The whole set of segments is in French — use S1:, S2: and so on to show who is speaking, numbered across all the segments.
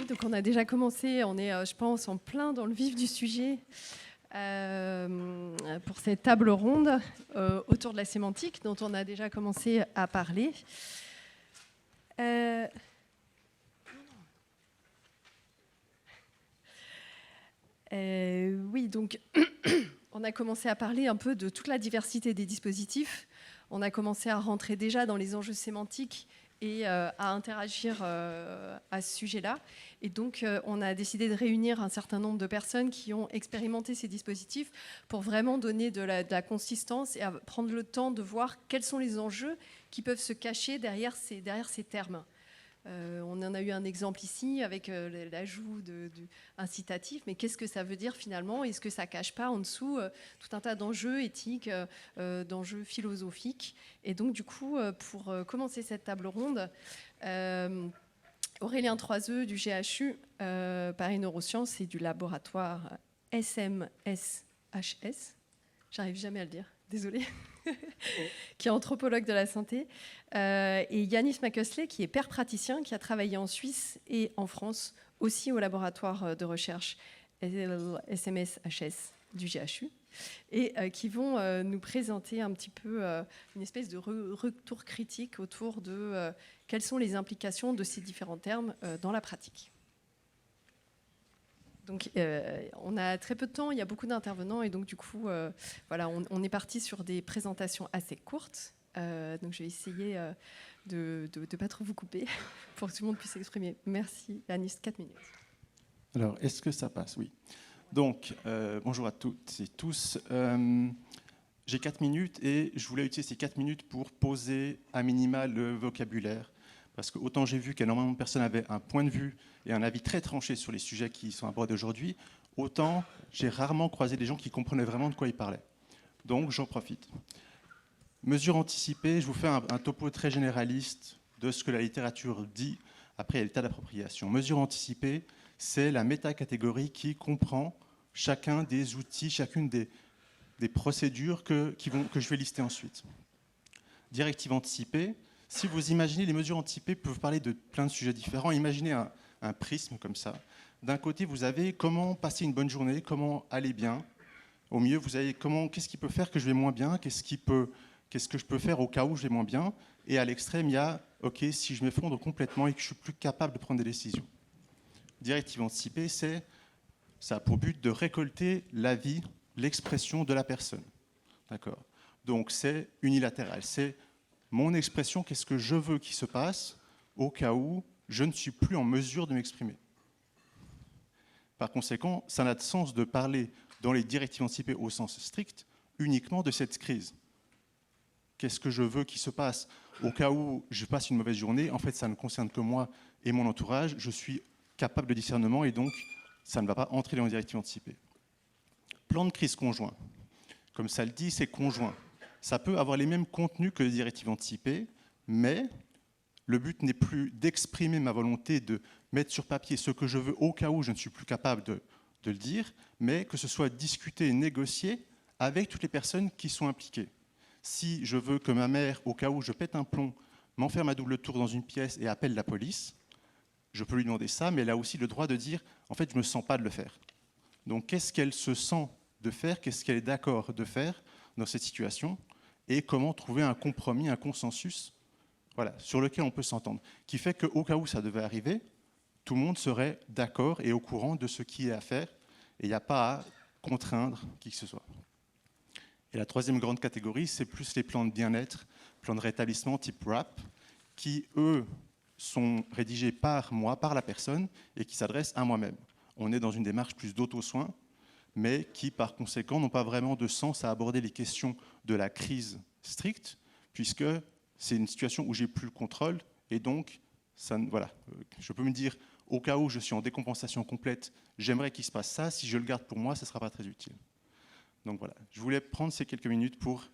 S1: donc on a déjà commencé, on est, je pense, en plein dans le vif du sujet pour cette table ronde autour de la sémantique dont on a déjà commencé à parler. Oui, donc on a commencé à parler un peu de toute la diversité des dispositifs. On a commencé à rentrer déjà dans les enjeux sémantiques et à interagir à ce sujet-là. Et donc, on a décidé de réunir un certain nombre de personnes qui ont expérimenté ces dispositifs pour vraiment donner de la consistance et à prendre le temps de voir quels sont les enjeux qui peuvent se cacher derrière ces termes. On en a eu un exemple ici avec l'ajout incitatif, mais qu'est-ce que ça veut dire finalement? Est-ce que ça ne cache pas en dessous tout un tas d'enjeux éthiques, d'enjeux philosophiques? Et donc du coup, pour commencer cette table ronde, Aurélien Troiseux du GHU, Paris Neurosciences et du laboratoire SMSHS, j'arrive jamais à le dire, désolée, qui est anthropologue de la santé, et Yanis McCusley, qui est père praticien, qui a travaillé en Suisse et en France, aussi au laboratoire de recherche SMSHS du GHU, et qui vont nous présenter un petit peu une espèce de retour critique autour de quelles sont les implications de ces différents termes dans la pratique. Donc, on a très peu de temps, il y a beaucoup d'intervenants et donc du coup, voilà, on est parti sur des présentations assez courtes. Donc, je vais essayer de ne pas trop vous couper pour que tout le monde puisse s'exprimer. Merci, Yanis, 4 minutes.
S2: Alors, est-ce que ça passe? Oui. Donc, bonjour à toutes et tous. J'ai 4 minutes et je voulais utiliser ces 4 minutes pour poser à minima le vocabulaire. Parce que autant j'ai vu qu'énormément de personnes avaient un point de vue et un avis très tranché sur les sujets qui sont abordés aujourd'hui, autant j'ai rarement croisé des gens qui comprenaient vraiment de quoi ils parlaient. Donc j'en profite. Mesures anticipées, je vous fais un topo très généraliste de ce que la littérature dit. Après, il y a l'état d'appropriation. Mesures anticipées, c'est la métacatégorie qui comprend chacun des outils, chacune des procédures que je vais lister ensuite. Directive anticipée, si vous imaginez, les mesures anticipées peuvent parler de plein de sujets différents. Imaginez un prisme comme ça. D'un côté, vous avez comment passer une bonne journée, comment aller bien. Au milieu, vous avez qu'est-ce qui peut faire que je vais moins bien, qu'est-ce que je peux faire au cas où je vais moins bien. Et à l'extrême, il y a, OK, si je m'effondre complètement et que je suis plus capable de prendre des décisions. Directive anticipée, ça a pour but de récolter l'avis, l'expression de la personne. D'accord? Donc c'est unilatéral, c'est mon expression, qu'est-ce que je veux qu'il se passe au cas où je ne suis plus en mesure de m'exprimer. Par conséquent, ça n'a de sens de parler dans les directives anticipées au sens strict uniquement de cette crise. Qu'est-ce que je veux qu'il se passe au cas où je passe une mauvaise journée? En fait, ça ne concerne que moi et mon entourage. Je suis capable de discernement et donc ça ne va pas entrer dans les directives anticipées. Plan de crise conjoint. Comme ça le dit, c'est conjoint. Ça peut avoir les mêmes contenus que les directives anticipées, mais le but n'est plus d'exprimer ma volonté de mettre sur papier ce que je veux au cas où je ne suis plus capable de le dire, mais que ce soit discuté et négocié avec toutes les personnes qui sont impliquées. Si je veux que ma mère, au cas où je pète un plomb, m'enferme à double tour dans une pièce et appelle la police, je peux lui demander ça, mais elle a aussi le droit de dire « en fait, je ne me sens pas de le faire ». Donc, qu'est-ce qu'elle se sent de faire? Qu'est-ce qu'elle est d'accord de faire dans cette situation? Et comment trouver un compromis, un consensus, voilà, sur lequel on peut s'entendre, qui fait qu'au cas où ça devait arriver, tout le monde serait d'accord et au courant de ce qui est à faire, et il n'y a pas à contraindre qui que ce soit. Et la troisième grande catégorie, c'est plus les plans de bien-être, plans de rétablissement type RAP, qui, eux, sont rédigés par moi, par la personne, et qui s'adressent à moi-même. On est dans une démarche plus d'auto-soin, mais qui, par conséquent, n'ont pas vraiment de sens à aborder les questions de la crise stricte, puisque c'est une situation où j'ai plus le contrôle, et donc, voilà, je peux me dire, au cas où je suis en décompensation complète, j'aimerais qu'il se passe ça, si je le garde pour moi, ça ne sera pas très utile. Donc voilà, je voulais prendre ces quelques minutes pour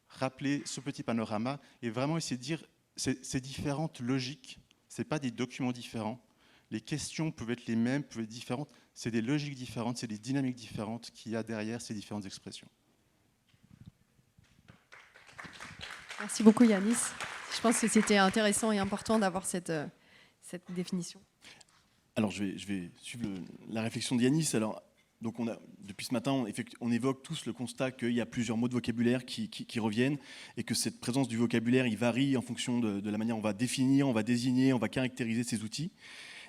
S2: rappeler ce petit panorama, et vraiment essayer de dire, ces différentes logiques, ce n'est pas des documents différents, les questions peuvent être les mêmes, peuvent être différentes, c'est des logiques différentes, c'est des dynamiques différentes qu'il y a derrière ces différentes expressions.
S1: Merci beaucoup Yanis. Je pense que c'était intéressant et important d'avoir cette définition.
S3: Alors, je vais suivre la réflexion de Yanis. Alors, donc depuis ce matin, on évoque tous le constat qu'il y a plusieurs mots de vocabulaire qui reviennent et que cette présence du vocabulaire, il varie en fonction de la manière dont on va définir, on va désigner, on va caractériser ces outils.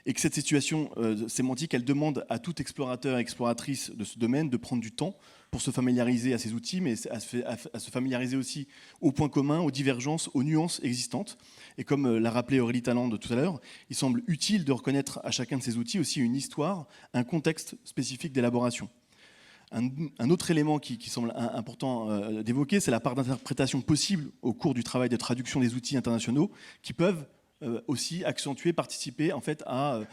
S3: Et que cette situation sémantique, elle demande à tout explorateur et exploratrice de ce domaine de prendre du temps pour se familiariser à ces outils, mais à se familiariser aussi aux points communs, aux divergences, aux nuances existantes. Et comme l'a rappelé Aurélie Talande tout à l'heure, il semble utile de reconnaître à chacun de ces outils aussi une histoire, un contexte spécifique d'élaboration. Un autre élément qui semble important d'évoquer, c'est la part d'interprétation possible au cours du travail de traduction des outils internationaux qui peuvent aussi accentuer, participer en fait à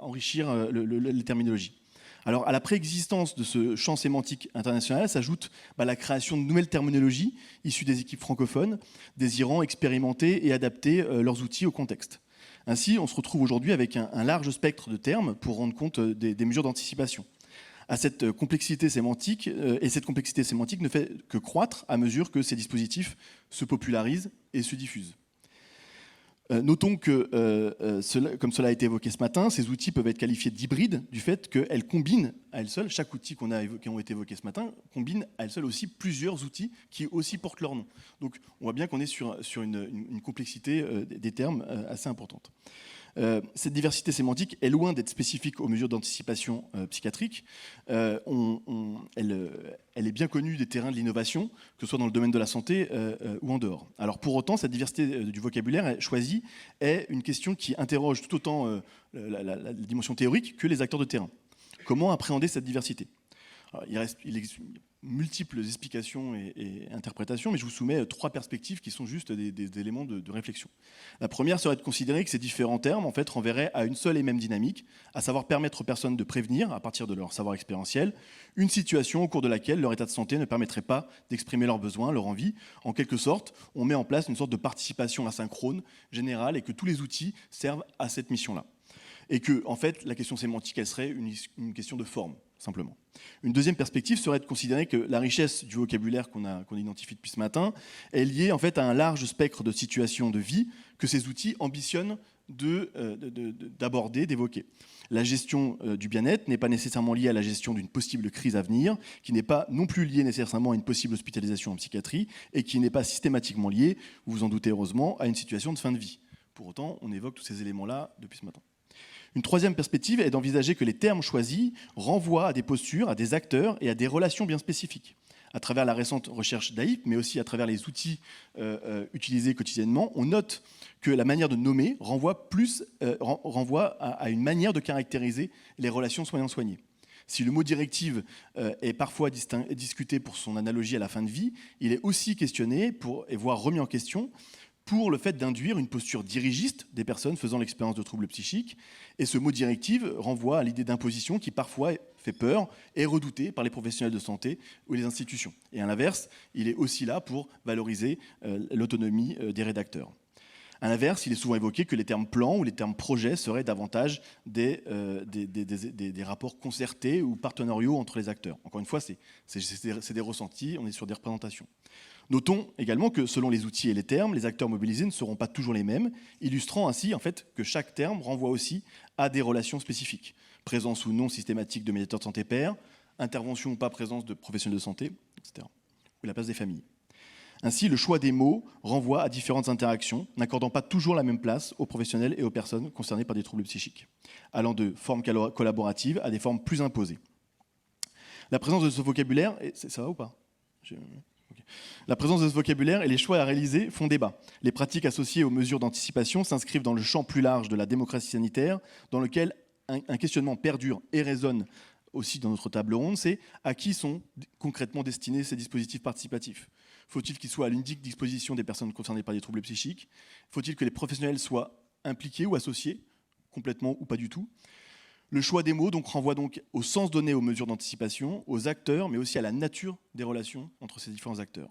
S3: enrichir les terminologies. Alors à la préexistence de ce champ sémantique international s'ajoute la création de nouvelles terminologies issues des équipes francophones, désirant expérimenter et adapter leurs outils au contexte. Ainsi, on se retrouve aujourd'hui avec un large spectre de termes pour rendre compte des mesures d'anticipation. À cette complexité sémantique, et cette complexité sémantique ne fait que croître à mesure que ces dispositifs se popularisent et se diffusent. Notons que, comme cela a été évoqué ce matin, ces outils peuvent être qualifiés d'hybrides du fait qu'elles combinent à elles seules, chaque outil qui ont été évoqués ce matin, combine à elles seules aussi plusieurs outils qui aussi portent leur nom. Donc on voit bien qu'on est sur une complexité des termes assez importante. Cette diversité sémantique est loin d'être spécifique aux mesures d'anticipation psychiatrique. Elle est bien connue des terrains de l'innovation, que ce soit dans le domaine de la santé ou en dehors. Alors pour autant, cette diversité du vocabulaire choisi est une question qui interroge tout autant la dimension théorique que les acteurs de terrain. Comment appréhender cette diversité ? Alors, il existe multiples explications et interprétations, mais je vous soumets 3 perspectives qui sont juste des éléments de réflexion. La première serait de considérer que ces différents termes en fait, renverraient à une seule et même dynamique, à savoir permettre aux personnes de prévenir, à partir de leur savoir expérientiel, une situation au cours de laquelle leur état de santé ne permettrait pas d'exprimer leurs besoins, leur envie. En quelque sorte, on met en place une sorte de participation asynchrone, générale, et que tous les outils servent à cette mission-là. Et que, en fait, la question sémantique, elle serait une question de forme, simplement. Une deuxième perspective serait de considérer que la richesse du vocabulaire qu'on identifie depuis ce matin est liée, en fait, à un large spectre de situations de vie que ces outils ambitionnent d'aborder, d'évoquer. La gestion du bien-être n'est pas nécessairement liée à la gestion d'une possible crise à venir, qui n'est pas non plus liée nécessairement à une possible hospitalisation en psychiatrie, et qui n'est pas systématiquement liée, vous vous en doutez heureusement, à une situation de fin de vie. Pour autant, on évoque tous ces éléments-là depuis ce matin. Une troisième perspective est d'envisager que les termes choisis renvoient à des postures, à des acteurs et à des relations bien spécifiques. À travers la récente recherche d'AIP, mais aussi à travers les outils utilisés quotidiennement, on note que la manière de nommer renvoie à une manière de caractériser les relations soignant-soigné. Si le mot directive est parfois discuté pour son analogie à la fin de vie, il est aussi questionné et voire remis en question pour le fait d'induire une posture dirigiste des personnes faisant l'expérience de troubles psychiques. Et ce mot directive renvoie à l'idée d'imposition qui parfois fait peur et est redoutée par les professionnels de santé ou les institutions. Et à l'inverse, il est aussi là pour valoriser l'autonomie des rédacteurs. À l'inverse, il est souvent évoqué que les termes plan ou les termes projet seraient davantage des rapports concertés ou partenariaux entre les acteurs. Encore une fois, c'est des ressentis, on est sur des représentations. Notons également que selon les outils et les termes, les acteurs mobilisés ne seront pas toujours les mêmes, illustrant ainsi en fait, que chaque terme renvoie aussi à des relations spécifiques. Présence ou non systématique de médiateurs de santé pairs, intervention ou pas présence de professionnels de santé, etc. Ou la place des familles. Ainsi, le choix des mots renvoie à différentes interactions, n'accordant pas toujours la même place aux professionnels et aux personnes concernées par des troubles psychiques, allant de formes collaboratives à des formes plus imposées. La présence de ce vocabulaire, ça va ou pas ? La présence de ce vocabulaire et les choix à réaliser font débat. Les pratiques associées aux mesures d'anticipation s'inscrivent dans le champ plus large de la démocratie sanitaire, dans lequel un questionnement perdure et résonne aussi dans notre table ronde, c'est à qui sont concrètement destinés ces dispositifs participatifs ? Faut-il qu'ils soient à l'unique disposition des personnes concernées par des troubles psychiques ? Faut-il que les professionnels soient impliqués ou associés, complètement ou pas du tout ? Le choix des mots renvoie donc au sens donné aux mesures d'anticipation, aux acteurs, mais aussi à la nature des relations entre ces différents acteurs.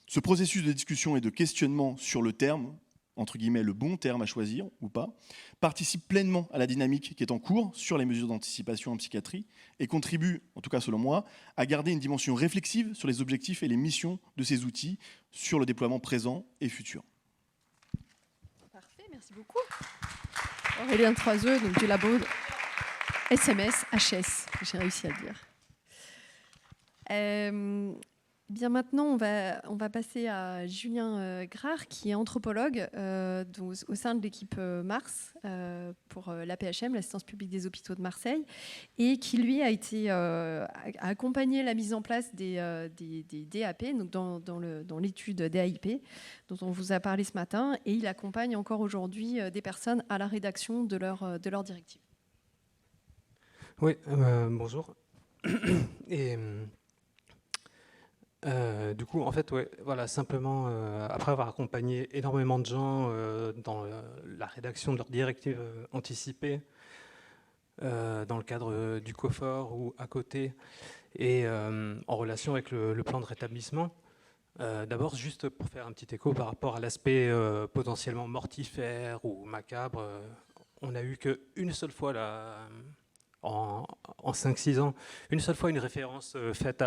S3: Ce processus de discussion et de questionnement sur le terme, entre guillemets le bon terme à choisir ou pas, participe pleinement à la dynamique qui est en cours sur les mesures d'anticipation en psychiatrie et contribue, en tout cas selon moi, à garder une dimension réflexive sur les objectifs et les missions de ces outils sur le déploiement présent et futur.
S1: Parfait, merci beaucoup. Aurélien Troiseux, donc du labo SMS HS, j'ai réussi à le dire. Bien maintenant, on va passer à Julien Grard, qui est anthropologue au sein de l'équipe Mars pour l'APHM, l'Assistance publique des hôpitaux de Marseille, et qui, lui, a accompagné la mise en place des DAP, donc dans l'étude DAIP, dont on vous a parlé ce matin, et il accompagne encore aujourd'hui des personnes à la rédaction de leur directive.
S4: Oui, bonjour. Et du coup, en fait, ouais, voilà, simplement, après avoir accompagné énormément de gens dans la rédaction de leurs directives anticipées, dans le cadre du COFOR ou à côté, et en relation avec le plan de rétablissement, d'abord, juste pour faire un petit écho par rapport à l'aspect potentiellement mortifère ou macabre, on n'a eu qu'une seule fois en 5-6 ans, une seule fois une référence faite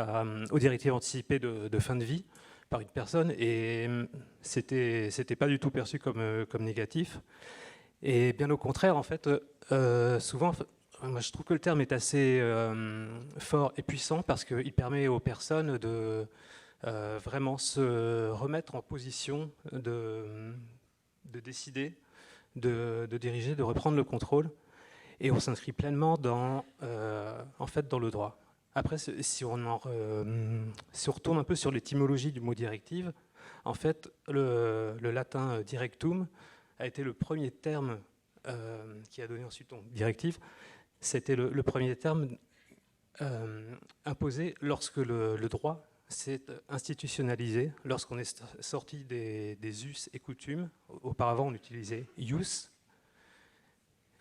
S4: aux directives anticipées de fin de vie par une personne, et c'était pas du tout perçu comme négatif. Et bien au contraire, en fait, souvent, moi, je trouve que le terme est assez fort et puissant parce qu'il permet aux personnes de vraiment se remettre en position de décider, de diriger, de reprendre le contrôle. Et on s'inscrit pleinement en fait, dans le droit. Après, si on retourne un peu sur l'étymologie du mot directive, en fait, le latin directum a été le premier terme qui a donné ensuite directive. C'était le premier terme imposé lorsque le droit s'est institutionnalisé, lorsqu'on est sorti des us et coutumes. Auparavant, on utilisait ius.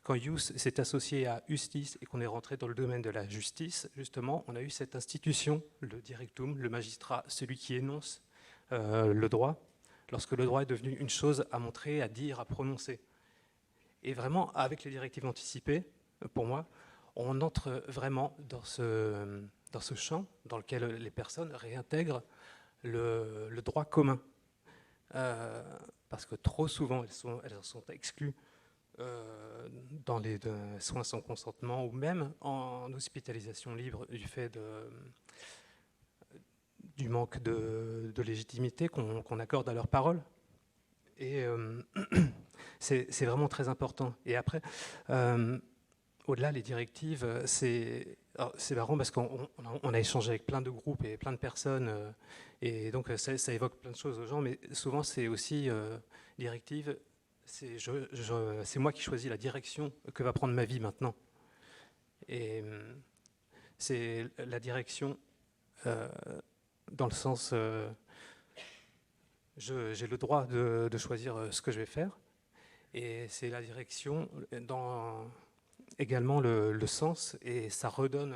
S4: Quand ius s'est associé à justice et qu'on est rentré dans le domaine de la justice, justement, on a eu cette institution, le directum, le magistrat, celui qui énonce le droit, lorsque le droit est devenu une chose à montrer, à dire, à prononcer. Et vraiment, avec les directives anticipées, pour moi, on entre vraiment dans ce champ dans lequel les personnes réintègrent le droit commun. Parce que trop souvent, elles en sont exclues dans les soins sans consentement ou même en hospitalisation libre du fait du manque de légitimité qu'on accorde à leur parole. Et c'est vraiment très important. Et après, au-delà, les directives, c'est marrant parce qu'on a échangé avec plein de groupes et plein de personnes, et donc ça évoque plein de choses aux gens, mais souvent c'est aussi directives. C'est moi qui choisis la direction que va prendre ma vie maintenant. Et c'est la direction dans le sens... j'ai le droit de choisir ce que je vais faire. Et c'est la direction dans également le sens. Et ça redonne,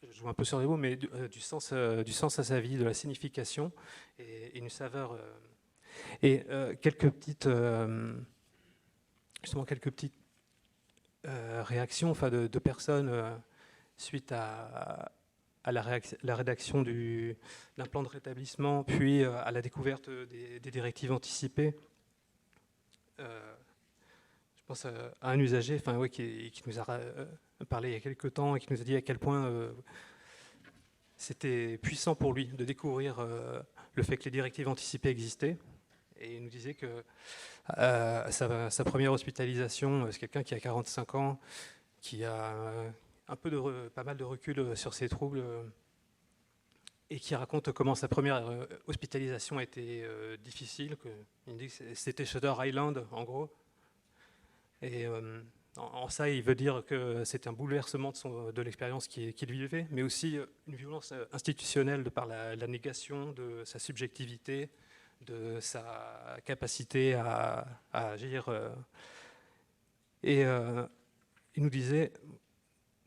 S4: je joue un peu sur les mots, mais du sens à sa vie, de la signification et une saveur. Et quelques petites réactions de personnes suite à la rédaction d'un plan de rétablissement, puis à la découverte des directives anticipées. Je pense à un usager qui nous a parlé il y a quelques temps et qui nous a dit à quel point c'était puissant pour lui de découvrir le fait que les directives anticipées existaient. Et il nous disait que sa première hospitalisation, c'est quelqu'un qui a 45 ans, qui a pas mal de recul sur ses troubles, et qui raconte comment sa première hospitalisation a été difficile. Il dit que c'était Shutter Island, en gros. Et en ça, il veut dire que c'était un bouleversement de l'expérience qu'il vivait, mais aussi une violence institutionnelle de par la négation de sa subjectivité, de sa capacité à agir. Et il nous disait,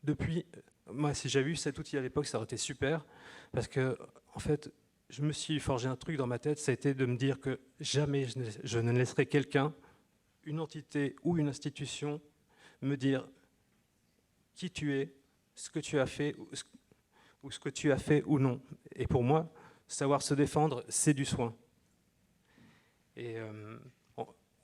S4: depuis, moi si j'avais eu cet outil à l'époque, ça aurait été super, parce que en fait, je me suis forgé un truc dans ma tête, ça a été de me dire que jamais je ne laisserai quelqu'un, une entité ou une institution, me dire qui tu es, ce que tu as fait ou ce que tu as fait ou non. Et pour moi, savoir se défendre, c'est du soin. Et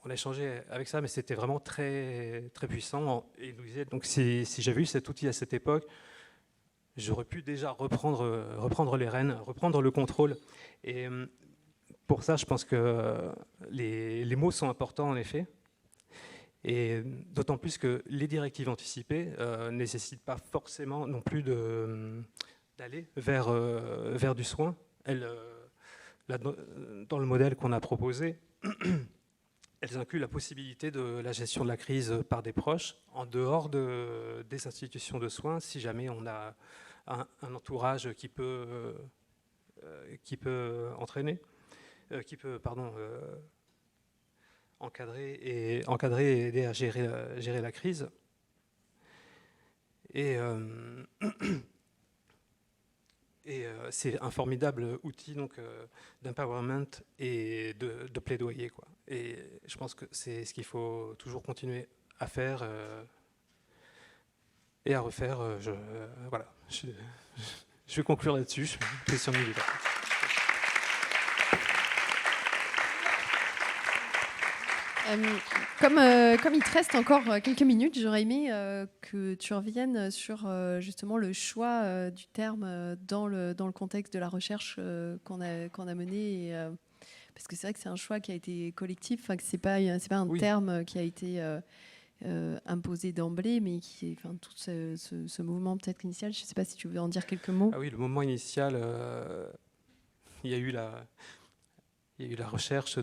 S4: on on a échangé avec ça, mais c'était vraiment très, très puissant. Et il nous disait, donc si j'avais eu cet outil à cette époque, j'aurais pu déjà reprendre les rênes, reprendre le contrôle. Et pour ça, je pense que les mots sont importants en effet. Et d'autant plus que les directives anticipées ne nécessitent pas forcément non plus d'aller vers du soin. Là, dans le modèle qu'on a proposé, elles incluent la possibilité de la gestion de la crise par des proches en dehors des institutions de soins, si jamais on a un entourage qui peut encadrer et aider à gérer la crise. Et c'est un formidable outil d'empowerment et de plaidoyer, quoi. Et je pense que c'est ce qu'il faut toujours continuer à faire et à refaire. Voilà. Je vais conclure là-dessus. Je suis Christian Militaire.
S1: Comme il te reste encore quelques minutes, j'aurais aimé que tu reviennes sur justement le choix du terme dans le contexte de la recherche qu'on a menée. Parce que c'est vrai que c'est un choix qui a été collectif, que c'est pas un terme qui a été imposé d'emblée, mais tout ce mouvement peut-être initial. Je ne sais pas si tu veux en dire quelques mots.
S4: Ah oui, le moment initial, il y a eu la recherche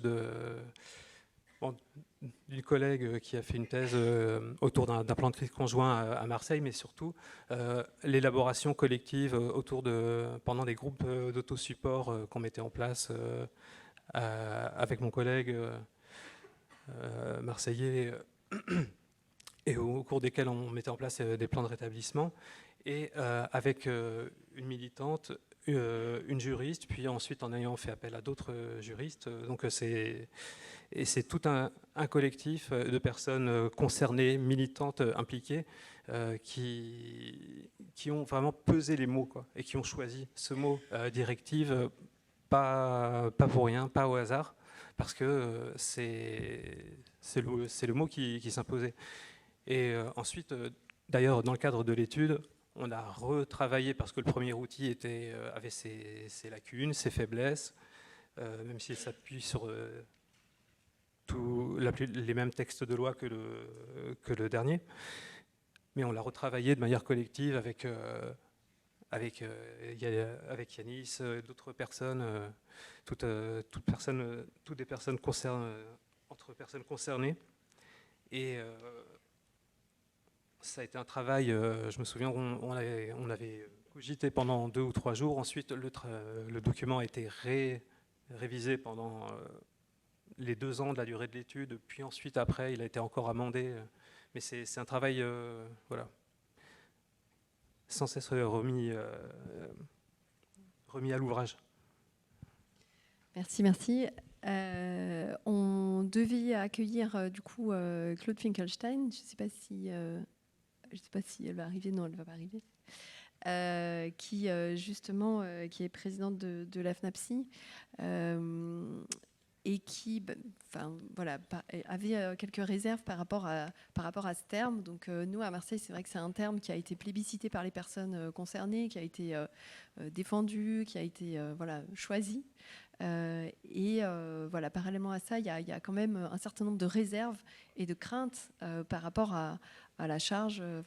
S4: d'une collègue qui a fait une thèse autour d'un plan de crise conjoint à Marseille, mais surtout l'élaboration collective pendant des groupes d'autosupport qu'on mettait en place avec mon collègue marseillais et au cours desquels on mettait en place des plans de rétablissement et avec une militante, une juriste, puis ensuite en ayant fait appel à d'autres juristes. Donc c'est tout un collectif de personnes concernées, militantes, impliquées, qui ont vraiment pesé les mots, quoi, et qui ont choisi ce mot directive, pas pour rien, pas au hasard, parce que c'est le mot qui s'imposait. Et ensuite, d'ailleurs, dans le cadre de l'étude, on a retravaillé parce que le premier outil avait ses lacunes, ses faiblesses, même s'il s'appuie sur les mêmes textes de loi que le dernier. Mais on l'a retravaillé de manière collective avec Yanis, d'autres personnes, toutes des personnes entre personnes concernées. Et ça a été un travail, je me souviens, on avait cogité pendant 2 ou 3 jours. Ensuite, le document a été révisé pendant les 2 ans de la durée de l'étude. Puis ensuite, après, il a été encore amendé. Mais c'est un travail, voilà, sans cesse remis à l'ouvrage.
S1: Merci. On devait accueillir du coup Claude Finkelstein. Je ne sais pas si elle va arriver. Non, elle ne va pas arriver. Qui justement qui est présidente de la FNAPSI et qui avait quelques réserves par rapport à ce terme. Donc nous, à Marseille, c'est vrai que c'est un terme qui a été plébiscité par les personnes concernées, qui a été défendu, qui a été choisi. Parallèlement à ça, il y a quand même un certain nombre de réserves et de craintes par rapport à la charge, à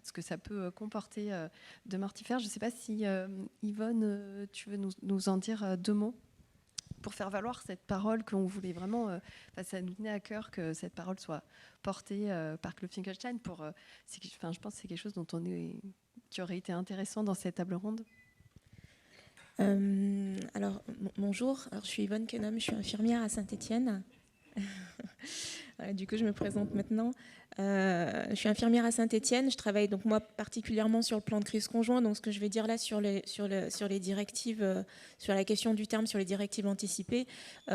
S1: ce que ça peut comporter de mortifère. Je ne sais pas si Yvonne, tu veux nous en dire 2 mots pour faire valoir cette parole qu'on voulait vraiment. Ça nous tenait à cœur que cette parole soit portée par Claude Finkelstein. Je pense que c'est quelque chose qui aurait été intéressant dans cette table ronde.
S5: Bonjour, je suis Yvonne Kenum, je suis infirmière à Saint-Étienne. Du coup, je me présente maintenant. Je suis infirmière à Saint-Étienne. Je travaille donc moi particulièrement sur le plan de crise conjoint. Donc ce que je vais dire là sur les directives, sur la question du terme, sur les directives anticipées,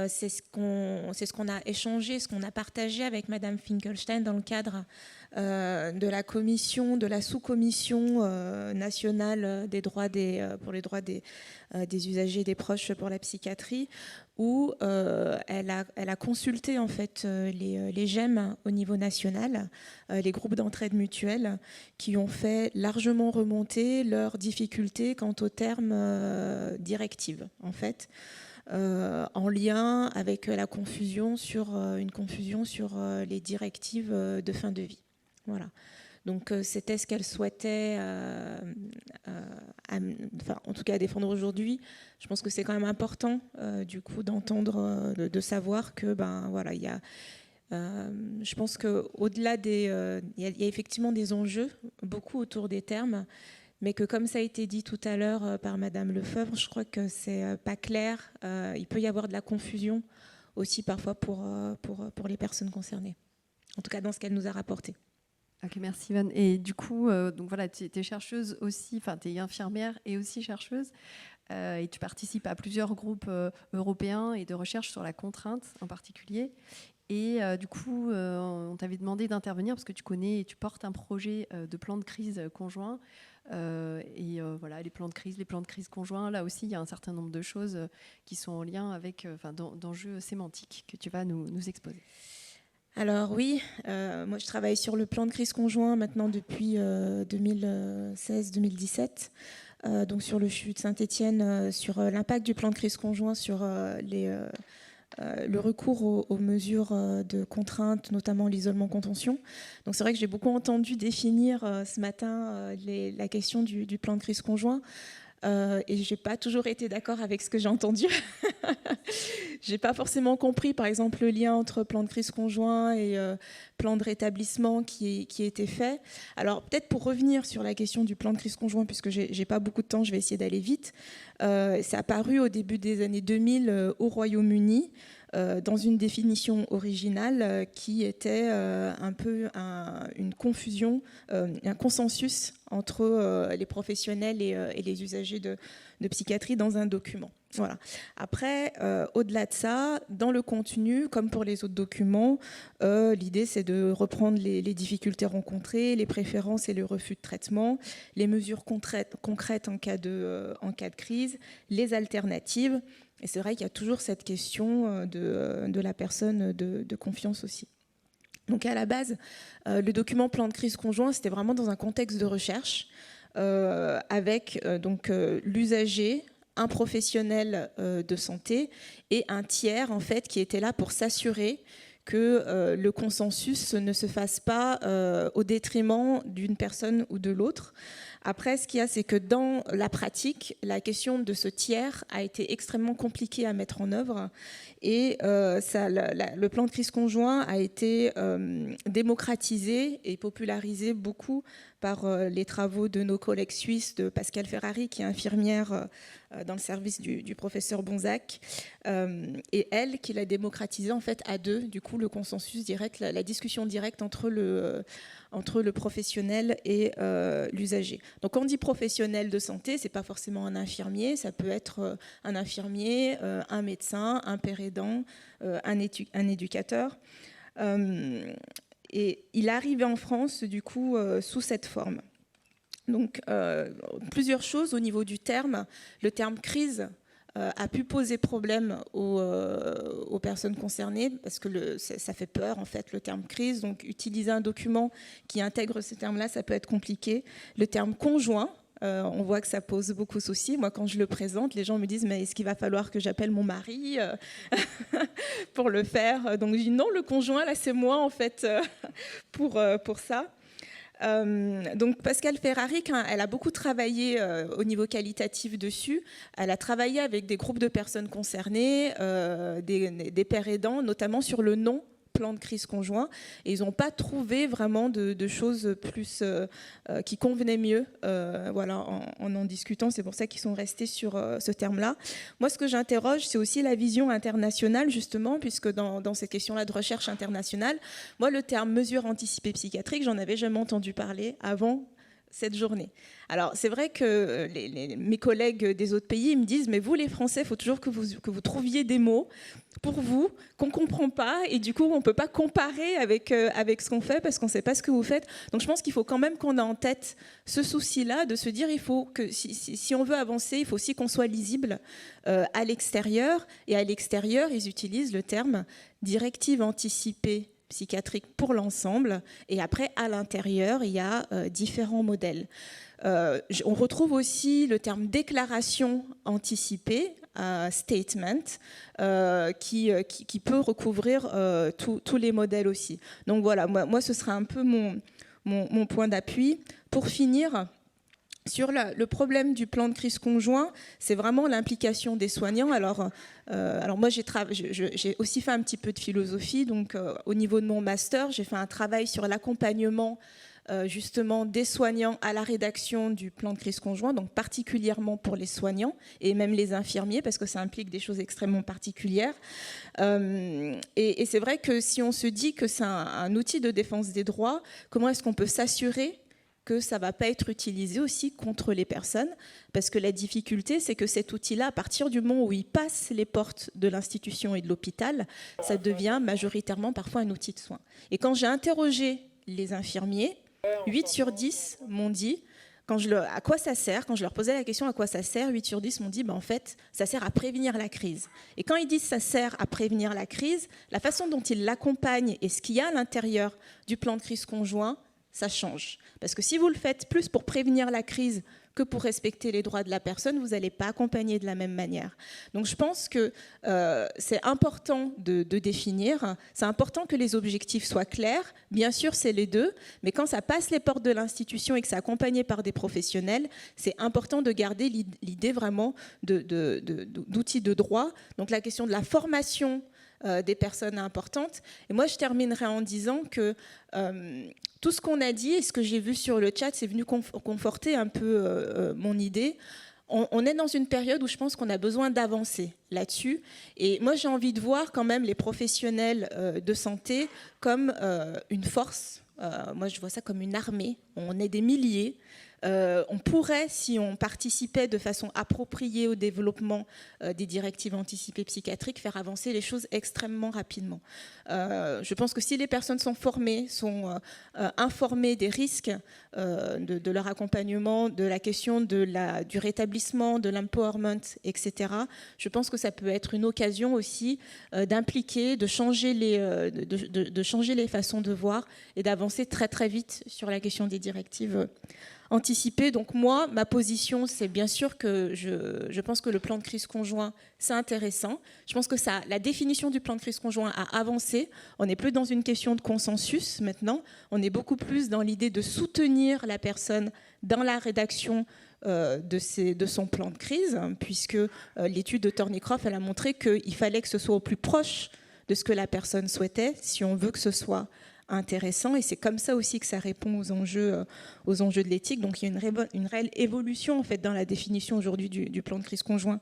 S5: c'est ce qu'on a échangé, ce qu'on a partagé avec Madame Finkelstein dans le cadre de la commission, de la sous-commission nationale pour les droits des usagers et des proches pour la psychiatrie, où elle a consulté en fait les GEM au niveau national, les groupes d'entraide mutuelle, qui ont fait largement remonter leurs difficultés quant au terme directive, en fait, en lien avec la confusion sur les directives de fin de vie. Voilà. Donc c'était ce qu'elle souhaitait, en tout cas défendre aujourd'hui. Je pense que c'est quand même important, du coup, d'entendre, de savoir que, voilà, il y a. Je pense qu'au-delà il y a effectivement des enjeux, beaucoup autour des termes, mais que comme ça a été dit tout à l'heure par Madame Lefebvre, je crois que c'est pas clair. Il peut y avoir de la confusion aussi parfois pour les personnes concernées. En tout cas, dans ce qu'elle nous a rapporté.
S1: Ok, merci Yvonne. Et du coup, donc voilà, tu es chercheuse aussi, enfin tu es infirmière et aussi chercheuse, et tu participes à plusieurs groupes européens et de recherche sur la contrainte en particulier. Et du coup, on t'avait demandé d'intervenir parce que tu connais et tu portes un projet de plan de crise conjoint. Voilà, les plans de crise conjoints, là aussi, il y a un certain nombre de choses qui sont en lien avec, d'enjeux sémantiques que tu vas nous exposer.
S5: Alors oui, moi je travaille sur le plan de crise conjoint maintenant depuis 2016-2017. Donc sur le CHU de Saint-Étienne, sur l'impact du plan de crise conjoint sur le recours aux mesures de contrainte, notamment l'isolement contention. Donc c'est vrai que j'ai beaucoup entendu définir ce matin la question du plan de crise conjoint. Et je n'ai pas toujours été d'accord avec ce que j'ai entendu. Je n'ai pas forcément compris, par exemple, le lien entre plan de crise conjoint et plan de rétablissement qui a été fait. Alors, peut-être pour revenir sur la question du plan de crise conjoint, puisque je n'ai pas beaucoup de temps, je vais essayer d'aller vite. Ça a apparu au début des années 2000 au Royaume-Uni, dans une définition originale qui était un peu une confusion, un consensus entre les professionnels et les usagers de psychiatrie dans un document. Voilà. Après, au-delà de ça, dans le contenu, comme pour les autres documents, l'idée c'est de reprendre les difficultés rencontrées, les préférences et le refus de traitement, les mesures concrètes en cas de crise, les alternatives. Et c'est vrai qu'il y a toujours cette question de la personne de confiance aussi. Donc à la base, le document plan de crise conjoint, c'était vraiment dans un contexte de recherche avec l'usager, un professionnel de santé et un tiers en fait qui était là pour s'assurer que le consensus ne se fasse pas au détriment d'une personne ou de l'autre. Après, ce qu'il y a, c'est que dans la pratique, la question de ce tiers a été extrêmement compliquée à mettre en œuvre et le plan de crise conjoint a été démocratisé et popularisé beaucoup par les travaux de nos collègues suisses, de Pascal Ferrari, qui est infirmière dans le service du professeur Bonzac, et elle qui l'a démocratisé en fait à deux, du coup le consensus direct, la discussion directe entre le professionnel et l'usager. Donc quand on dit professionnel de santé, c'est pas forcément un infirmier, ça peut être un infirmier, un médecin, un père aidant, un éducateur. Et il arrivait en France, du coup, sous cette forme. Donc, plusieurs choses au niveau du terme. Le terme crise a pu poser problème aux personnes concernées parce que ça fait peur, en fait, le terme crise. Donc, utiliser un document qui intègre ce terme-là, ça peut être compliqué. Le terme conjoint, on voit que ça pose beaucoup de soucis. Moi, quand je le présente, les gens me disent « mais est-ce qu'il va falloir que j'appelle mon mari pour le faire ?» Donc, je dis « non, le conjoint, là, c'est moi, en fait, pour ça. » Donc Pascal Ferrari, elle a beaucoup travaillé au niveau qualitatif dessus. Elle a travaillé avec des groupes de personnes concernées, des pères aidants, notamment sur le nom plan de crise conjoint, et ils n'ont pas trouvé vraiment de choses plus qui convenaient mieux, voilà, en discutant. C'est pour ça qu'ils sont restés sur ce terme-là. Moi, ce que j'interroge, c'est aussi la vision internationale, justement, puisque dans ces questions-là de recherche internationale, moi, le terme mesure anticipée psychiatrique, j'en avais jamais entendu parler avant cette journée. Alors, c'est vrai que mes collègues des autres pays me disent « Mais vous, les Français, il faut toujours que vous trouviez des mots pour vous qu'on ne comprend pas, et du coup, on ne peut pas comparer avec ce qu'on fait parce qu'on ne sait pas ce que vous faites. » Donc, je pense qu'il faut quand même qu'on ait en tête ce souci-là, de se dire il faut que si on veut avancer, il faut aussi qu'on soit lisible à l'extérieur. Et à l'extérieur, ils utilisent le terme « directive anticipée psychiatrique pour l'ensemble ». Et après, à l'intérieur, il y a différents modèles. On retrouve aussi le terme déclaration anticipée, statement, qui peut recouvrir tous les modèles aussi. Donc voilà, moi ce sera un peu mon point d'appui. Pour finir, sur le problème du plan de crise conjoint, c'est vraiment l'implication des soignants. Alors moi, j'ai aussi fait un petit peu de philosophie. Donc, au niveau de mon master, j'ai fait un travail sur l'accompagnement justement des soignants à la rédaction du plan de crise conjoint, donc particulièrement pour les soignants et même les infirmiers, parce que ça implique des choses extrêmement particulières. Et c'est vrai que si on se dit que c'est un outil de défense des droits, comment est-ce qu'on peut s'assurer que ça ne va pas être utilisé aussi contre les personnes, parce que la difficulté, c'est que cet outil-là, à partir du moment où il passe les portes de l'institution et de l'hôpital, ça devient majoritairement parfois un outil de soin. Et quand j'ai interrogé les infirmiers, 8 sur 10 m'ont dit à quoi ça sert. Quand je leur posais la question à quoi ça sert, 8 sur 10 m'ont dit en fait, ça sert à prévenir la crise. Et quand ils disent ça sert à prévenir la crise, la façon dont ils l'accompagnent et ce qu'il y a à l'intérieur du plan de crise conjoint, ça change. Parce que si vous le faites plus pour prévenir la crise que pour respecter les droits de la personne, vous n'allez pas accompagner de la même manière. Donc je pense que c'est important de définir, c'est important que les objectifs soient clairs, bien sûr c'est les deux, mais quand ça passe les portes de l'institution et que c'est accompagné par des professionnels, c'est important de garder l'idée vraiment d'outils de droit. Donc la question de la formation des personnes importantes. Et moi, je terminerai en disant que tout ce qu'on a dit et ce que j'ai vu sur le chat, c'est venu conforter un peu mon idée. On est dans une période où je pense qu'on a besoin d'avancer là-dessus. Et moi, j'ai envie de voir quand même les professionnels de santé comme une force. Moi, je vois ça comme une armée. On est des milliers. On pourrait, si on participait de façon appropriée au développement des directives anticipées psychiatriques, faire avancer les choses extrêmement rapidement. Je pense que si les personnes sont formées, sont informées des risques de leur accompagnement, de la question du rétablissement, de l'empowerment, etc., je pense que ça peut être une occasion aussi d'impliquer, de changer les façons de voir et d'avancer très très vite sur la question des directives anticipées. Donc moi, ma position, c'est bien sûr que je pense que le plan de crise conjoint, c'est intéressant. Je pense que la définition du plan de crise conjoint a avancé. On n'est plus dans une question de consensus maintenant. On est beaucoup plus dans l'idée de soutenir la personne dans la rédaction de son plan de crise, puisque l'étude de Thornycroft, elle a montré qu'il fallait que ce soit au plus proche de ce que la personne souhaitait, si on veut que ce soit intéressant, et c'est comme ça aussi que ça répond aux enjeux de l'éthique. Donc il y a une réelle évolution en fait dans la définition aujourd'hui du plan de crise conjoint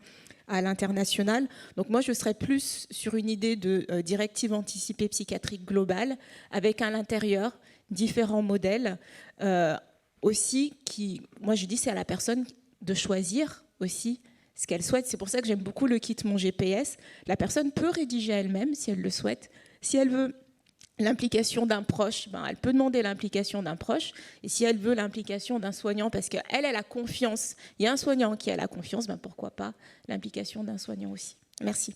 S5: à l'international. Donc moi je serais plus sur une idée de directive anticipée psychiatrique globale avec à l'intérieur différents modèles aussi moi je dis c'est à la personne de choisir aussi ce qu'elle souhaite. C'est pour ça que j'aime beaucoup le kit Mon GPS. La personne peut rédiger elle-même si elle le souhaite. Si elle veut l'implication d'un proche, elle peut demander l'implication d'un proche. Et si elle veut l'implication d'un soignant, parce qu'elle a confiance, il y a un soignant qui a la confiance, pourquoi pas l'implication d'un soignant aussi. Merci.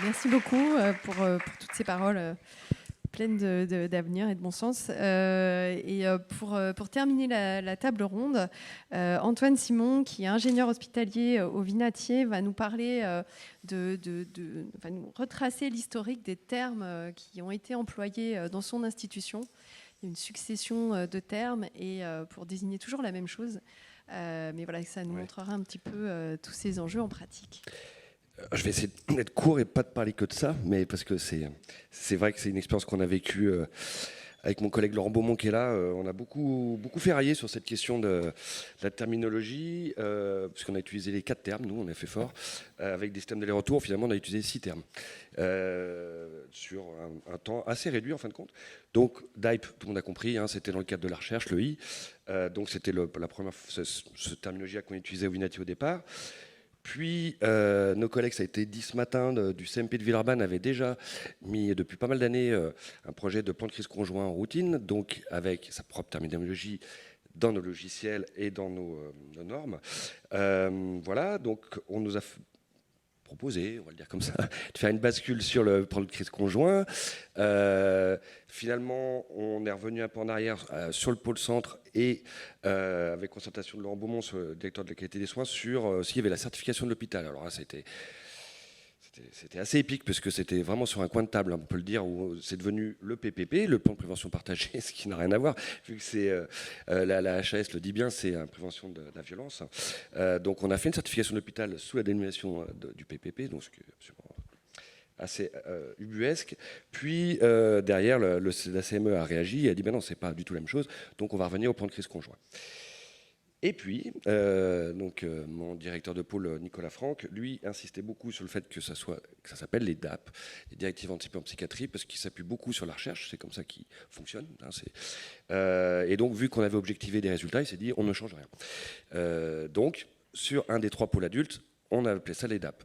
S1: Merci beaucoup pour toutes ces paroles pleines d'avenir et de bon sens. Pour terminer la table ronde, Antoine Simon, qui est ingénieur hospitalier au Vinatier, va nous parler va nous retracer l'historique des termes qui ont été employés dans son institution. Il y a une succession de termes et pour désigner toujours la même chose. Mais voilà, ça nous montrera un petit peu tous ces enjeux en pratique.
S6: Je vais essayer d'être court et pas de parler que de ça, mais parce que c'est vrai que c'est une expérience qu'on a vécue avec mon collègue Laurent Beaumont qui est là. On a beaucoup ferraillé sur cette question de la terminologie, puisqu'on a utilisé les 4 termes, nous on a fait fort, avec des systèmes d'aller-retour. Finalement on a utilisé 6 termes, sur un temps assez réduit en fin de compte. Donc DIPE, tout le monde a compris, hein, c'était dans le cadre de la recherche, le I. Donc c'était la première terminologie qu'on utilisait au Vinati au départ. Puis, nos collègues, ça a été dit ce matin, du CMP de Villeurbanne, avaient déjà mis depuis pas mal d'années un projet de plan de crise conjoint en routine, donc avec sa propre terminologie dans nos logiciels et dans nos normes. Voilà, donc on nous a proposé, on va le dire comme ça, de faire une bascule sur le plan de crise conjoint. Finalement, on est revenu un peu en arrière sur le pôle centre et avec concertation de Laurent Beaumont, le directeur de la qualité des soins, sur s'il y avait la certification de l'hôpital. Alors là, c'était assez épique parce que c'était vraiment sur un coin de table, on peut le dire, où c'est devenu le PPP, le plan de prévention partagée, ce qui n'a rien à voir, vu que c'est la HAS le dit bien, c'est la prévention de la violence. Donc on a fait une certification de l'hôpital sous la dénomination du PPP, donc ce qui est absolument assez ubuesque. Puis derrière, la CME a réagi et a dit ben non, c'est pas du tout la même chose, donc on va revenir au plan de crise conjoint. Et puis, mon directeur de pôle, Nicolas Franck, lui, insistait beaucoup sur le fait que ça s'appelle les DAP, les directives anticipées en psychiatrie, parce qu'il s'appuie beaucoup sur la recherche, c'est comme ça qu'il fonctionne. Hein, et donc, vu qu'on avait objectivé des résultats, il s'est dit, on ne change rien. Donc, sur un des 3 pôles adultes, on a appelé ça les DAP.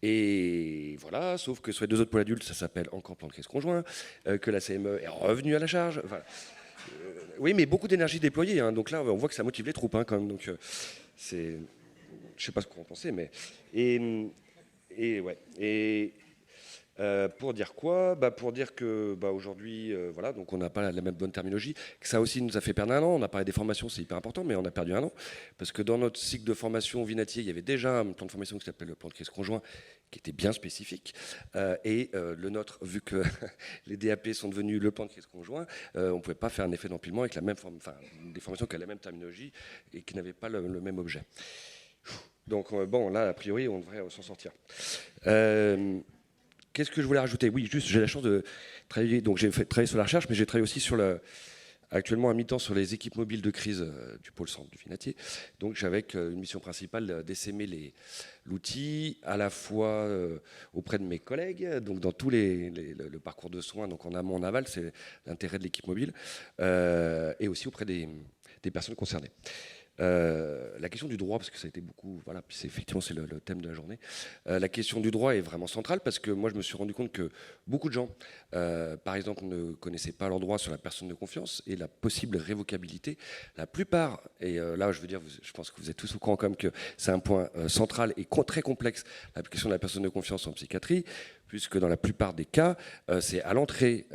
S6: Et voilà, sauf que sur les 2 autres pôles adultes, ça s'appelle encore plan de crise conjoint, que la CME est revenue à la charge. Voilà. Oui, mais beaucoup d'énergie déployée. Hein. Donc là, on voit que ça motive les troupes, hein, quand même. Donc, je ne sais pas ce qu'on en pensait, mais pour dire quoi ? Pour dire que aujourd'hui, voilà, donc on n'a pas la même bonne terminologie. Que ça aussi nous a fait perdre un an. On a parlé des formations, c'est hyper important, mais on a perdu un an parce que dans notre cycle de formation Vinatier, il y avait déjà un plan de formation qui s'appelle le plan de crise conjoint, qui était bien spécifique. Le nôtre, vu que les DAP sont devenus le plan de crise conjoint, on ne pouvait pas faire un effet d'empilement avec la même des formations qui avaient la même terminologie et qui n'avaient pas le même objet. Donc là, a priori, on devrait s'en sortir. Qu'est-ce que je voulais rajouter ? Oui, juste, j'ai la chance de travailler. Donc, j'ai travaillé sur la recherche, mais j'ai travaillé aussi actuellement à mi-temps sur les équipes mobiles de crise du pôle centre du Vinatier. Donc, j'avais une mission principale d'essaimer l'outil à la fois auprès de mes collègues, donc dans tout le parcours de soins, donc en amont, en aval, c'est l'intérêt de l'équipe mobile, et aussi auprès des personnes concernées. La question du droit, parce que ça a été beaucoup, voilà, puis effectivement c'est le thème de la journée. La question du droit est vraiment centrale parce que moi je me suis rendu compte que beaucoup de gens, par exemple, ne connaissaient pas leur droit sur la personne de confiance et la possible révocabilité. La plupart, et là je veux dire, je pense que vous êtes tous au courant comme que c'est un point central et très complexe, la question de la personne de confiance en psychiatrie, puisque dans la plupart des cas, c'est à l'entrée,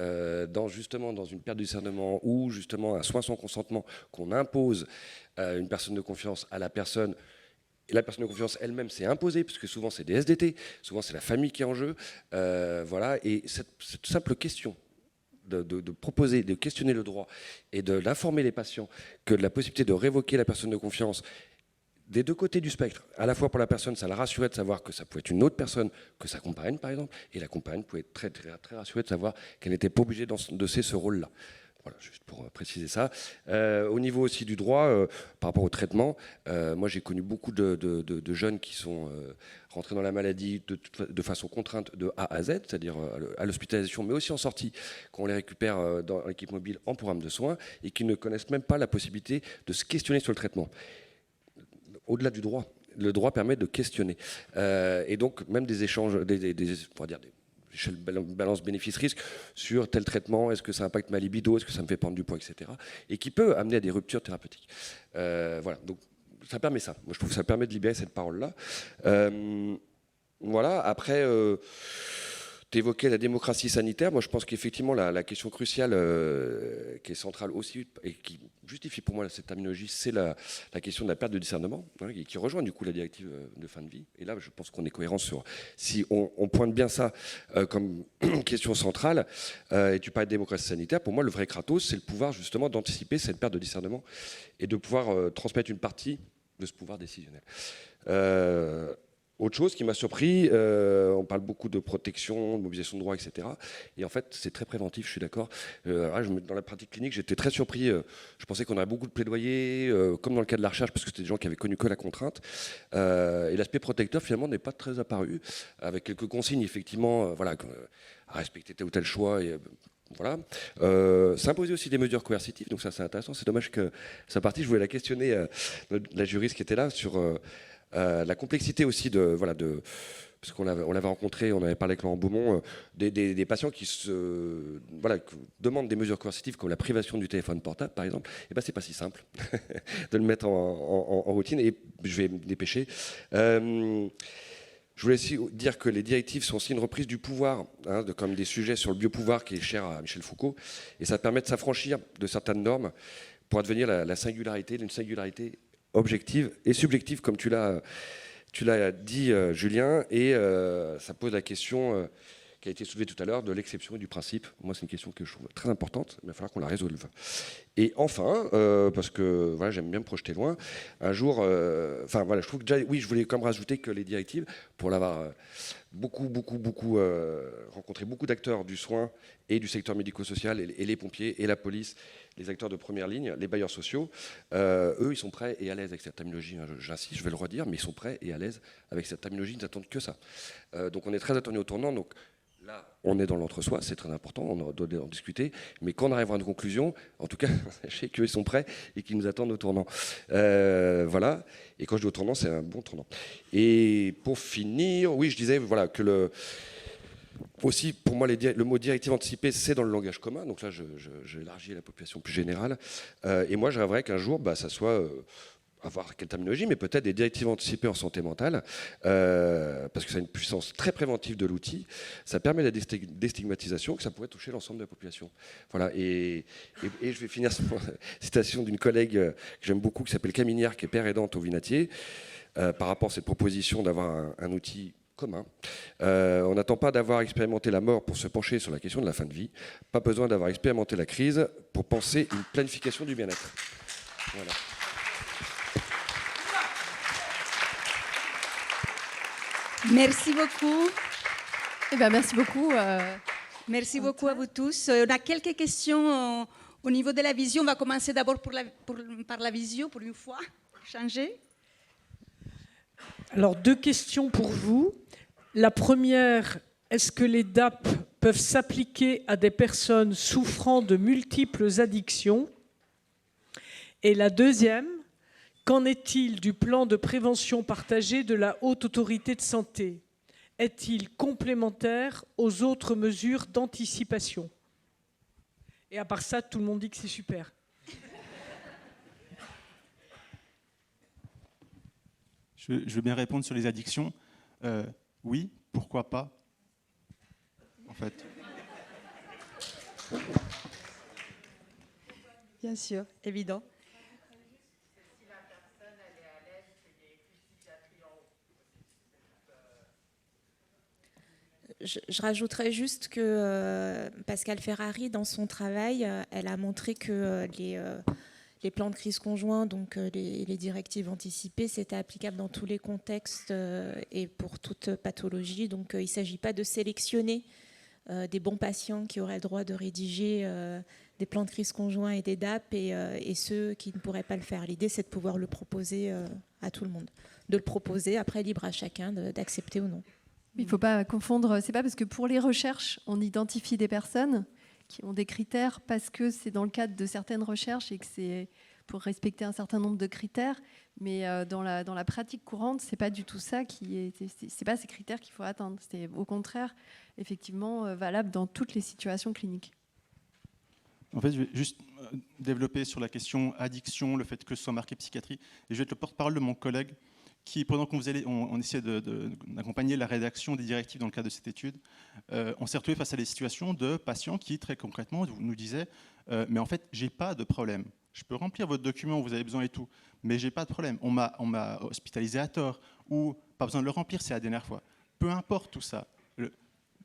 S6: justement dans une perte de discernement ou justement un soin sans consentement qu'on impose une personne de confiance à la personne. Et la personne de confiance elle-même s'est imposée, puisque souvent c'est des SDT, souvent c'est la famille qui est en jeu. Voilà, et cette simple question de proposer, de questionner le droit et d'informer les patients que de la possibilité de révoquer la personne de confiance des 2 côtés du spectre, à la fois pour la personne, ça la rassurait de savoir que ça pouvait être une autre personne que sa compagne, par exemple, et la compagne pouvait être très, très, très rassurée de savoir qu'elle n'était pas obligée d'endosser ce rôle-là. Voilà, juste pour préciser ça. Au niveau aussi du droit, par rapport au traitement, moi j'ai connu beaucoup de jeunes qui sont rentrés dans la maladie de façon contrainte de A à Z, c'est-à-dire à l'hospitalisation, mais aussi en sortie, qu'on les récupère dans l'équipe mobile en programme de soins, et qui ne connaissent même pas la possibilité de se questionner sur le traitement. Au-delà du droit, le droit permet de questionner. Et donc, même des échanges, on va dire, balance bénéfice-risque sur tel traitement, est-ce que ça impacte ma libido, est-ce que ça me fait prendre du poids, etc. Et qui peut amener à des ruptures thérapeutiques. Voilà, donc ça permet ça. Moi, je trouve que ça permet de libérer cette parole-là. Voilà, après... Tu évoquais la démocratie sanitaire. Moi, je pense qu'effectivement, la question cruciale qui est centrale aussi et qui justifie pour moi cette terminologie, c'est la question de la perte de discernement, hein, qui rejoint du coup la directive de fin de vie. Et là, je pense qu'on est cohérent sur... Si on pointe bien ça comme question centrale, et tu parles de démocratie sanitaire, pour moi, le vrai Kratos, c'est le pouvoir justement d'anticiper cette perte de discernement et de pouvoir transmettre une partie de ce pouvoir décisionnel. Autre chose qui m'a surpris, on parle beaucoup de protection, de mobilisation de droits, etc. Et en fait, c'est très préventif, je suis d'accord. Dans la pratique clinique, j'étais très surpris. Je pensais qu'on aurait beaucoup de plaidoyers, comme dans le cas de la recherche, parce que c'était des gens qui avaient connu que la contrainte. Et l'aspect protecteur, finalement, n'est pas très apparu, avec quelques consignes, effectivement, voilà, à respecter tel ou tel choix. Et, voilà. Ça imposait aussi des mesures coercitives, donc ça c'est intéressant. C'est dommage que sa partie, je voulais la questionner, la juriste qui était là, sur la complexité aussi parce qu'on l'avait rencontré, on avait parlé avec Laurent Beaumont, des patients qui demandent des mesures coercitives comme la privation du téléphone portable, par exemple. Et ben c'est pas si simple de le mettre en routine. Et je vais me dépêcher. Je voulais aussi dire que les directives sont aussi une reprise du pouvoir, comme des sujets sur le biopouvoir qui est cher à Michel Foucault. Et ça permet de s'affranchir de certaines normes pour advenir la singularité, d'une singularité objective et subjective, comme tu l'as dit, Julien. Et ça pose la question qui a été soulevée tout à l'heure de l'exception et du principe. Moi, c'est une question que je trouve très importante. Il va falloir qu'on la résolve. Et enfin, parce que voilà, j'aime bien me projeter loin, un jour, je trouve que déjà, oui, je voulais quand même rajouter que les directives, pour l'avoir rencontré beaucoup d'acteurs du soin et du secteur médico-social, et les pompiers, et la police, les acteurs de première ligne, les bailleurs sociaux, eux, ils sont prêts et à l'aise avec cette terminologie. J'insiste, je vais le redire, mais ils sont prêts et à l'aise avec cette terminologie, ils n'attendent que ça. Donc on est très attendu au tournant. Donc, là, on est dans l'entre-soi, c'est très important, on doit en discuter, mais quand on arrivera à une conclusion, en tout cas, sachez qu'ils sont prêts et qu'ils nous attendent au tournant. Voilà, et quand je dis au tournant, c'est un bon tournant. Et pour finir, oui, je disais voilà, que aussi, pour moi, le mot directive anticipée, c'est dans le langage commun, donc là, j'ai élargi la population plus générale, et moi, j'aimerais qu'un jour, ça soit... avoir quelle terminologie, mais peut-être des directives anticipées en santé mentale, parce que ça a une puissance très préventive de l'outil. Ça permet la déstigmatisation, que ça pourrait toucher l'ensemble de la population. Voilà. Et je vais finir sur une citation d'une collègue que j'aime beaucoup, qui s'appelle Caminière, qui est père aidante au Vinatier, par rapport à cette proposition d'avoir un outil commun. On n'attend pas d'avoir expérimenté la mort pour se pencher sur la question de la fin de vie. Pas besoin d'avoir expérimenté la crise pour penser une planification du bien-être. Voilà.
S7: Merci beaucoup.
S1: Eh ben, merci beaucoup.
S7: Merci beaucoup à vous tous. On a quelques questions au niveau de la visio. On va commencer d'abord par la visio, pour une fois, changer.
S8: Alors, 2 questions pour vous. La première, est-ce que les DAP peuvent s'appliquer à des personnes souffrant de multiples addictions? Et la deuxième, qu'en est-il du plan de prévention partagé de la Haute Autorité de Santé? Est-il complémentaire aux autres mesures d'anticipation? Et à part ça, tout le monde dit que c'est super.
S2: Je veux bien répondre sur les addictions. Oui, pourquoi pas, en fait.
S7: Bien sûr, évident.
S5: Je rajouterais juste que Pascale Ferrari, dans son travail, elle a montré que les plans de crise conjoints, donc les directives anticipées, c'était applicable dans tous les contextes et pour toute pathologie. Donc il ne s'agit pas de sélectionner des bons patients qui auraient le droit de rédiger des plans de crise conjoints et des DAP et ceux qui ne pourraient pas le faire. L'idée, c'est de pouvoir le proposer à tout le monde. De le proposer, après libre à chacun d'accepter ou non.
S1: Il ne faut pas confondre, c'est pas parce que pour les recherches, on identifie des personnes qui ont des critères parce que c'est dans le cadre de certaines recherches et que c'est pour respecter un certain nombre de critères, mais dans la pratique courante, c'est pas du tout ça c'est pas ces critères qu'il faut atteindre. C'est au contraire, effectivement, valable dans toutes les situations cliniques.
S2: En fait, je vais juste développer sur la question addiction, le fait que ce soit marqué psychiatrie, et je vais être le porte-parole de mon collègue qui, pendant qu'on essayait d'accompagner la rédaction des directives dans le cadre de cette étude, on s'est retrouvé face à des situations de patients qui, très concrètement, nous disaient mais en fait, j'ai pas de problème. Je peux remplir votre document, vous avez besoin et tout, mais j'ai pas de problème. On m'a hospitalisé à tort, ou pas besoin de le remplir, c'est la dernière fois. Peu importe tout ça.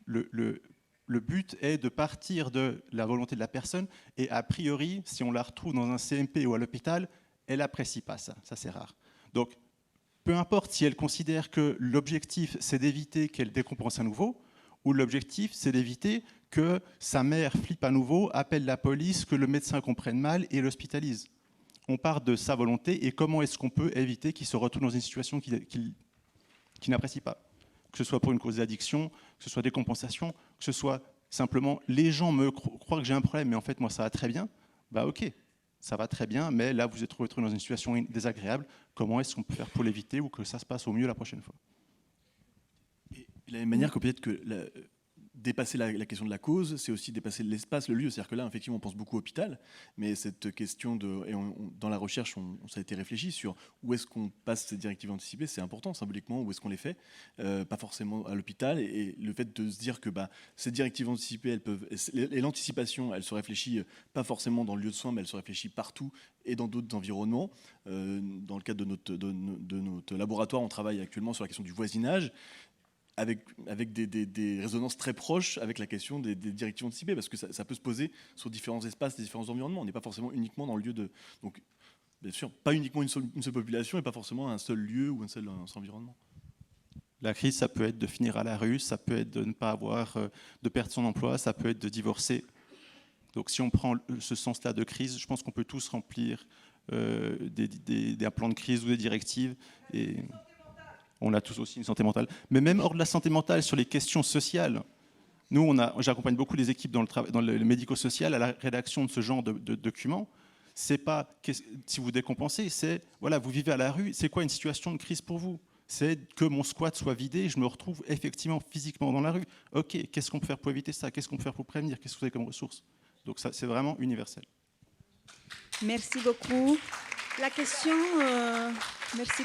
S2: Le but est de partir de la volonté de la personne, et a priori, si on la retrouve dans un CMP ou à l'hôpital, elle n'apprécie pas ça. Ça, c'est rare. Donc, peu importe si elle considère que l'objectif, c'est d'éviter qu'elle décompense à nouveau, ou l'objectif, c'est d'éviter que sa mère flippe à nouveau, appelle la police, que le médecin comprenne mal et l'hospitalise. On part de sa volonté et comment est-ce qu'on peut éviter qu'il se retrouve dans une situation qu'il n'apprécie pas. Que ce soit pour une cause d'addiction, que ce soit des compensations, que ce soit simplement les gens me croient que j'ai un problème, mais en fait moi ça va très bien. Bah ok, ça va très bien, mais là vous êtes retrouvé dans une situation désagréable. Comment est-ce qu'on peut faire pour l'éviter ou que ça se passe au mieux la prochaine fois?
S3: Et de la même manière que peut-être que dépasser la question de la cause, c'est aussi dépasser l'espace, le lieu. C'est-à-dire que là, effectivement, on pense beaucoup hôpital, mais cette question dans la recherche, ça a été réfléchi sur où est-ce qu'on passe ces directives anticipées, c'est important symboliquement, où est-ce qu'on les fait, pas forcément à l'hôpital. Et le fait de se dire que ces directives anticipées, et l'anticipation, elle se réfléchit pas forcément dans le lieu de soins, mais elle se réfléchit partout et dans d'autres environnements. Dans le cadre de notre laboratoire, on travaille actuellement sur la question du voisinage, avec des résonances très proches avec la question des directives anticipées, parce que ça peut se poser sur différents espaces, différents environnements. On n'est pas forcément uniquement dans le lieu de... Donc, bien sûr, pas uniquement une seule population et pas forcément un seul lieu ou un seul environnement.
S2: La crise, ça peut être de finir à la rue, ça peut être de ne pas avoir, de perdre son emploi, ça peut être de divorcer. Donc si on prend ce sens-là de crise, je pense qu'on peut tous remplir des plans de crise ou des directives. Et on a tous aussi une santé mentale. Mais même hors de la santé mentale, sur les questions sociales, nous, j'accompagne beaucoup les équipes dans le médico-social à la rédaction de ce genre de documents. C'est pas si vous décompensez, c'est voilà, vous vivez à la rue, c'est quoi une situation de crise pour vous? C'est que mon squat soit vidé, je me retrouve effectivement physiquement dans la rue. Ok, qu'est-ce qu'on peut faire pour éviter ça? Qu'est-ce qu'on peut faire pour prévenir? Qu'est-ce que vous avez comme ressources? Donc ça, c'est vraiment universel.
S7: Merci beaucoup. Merci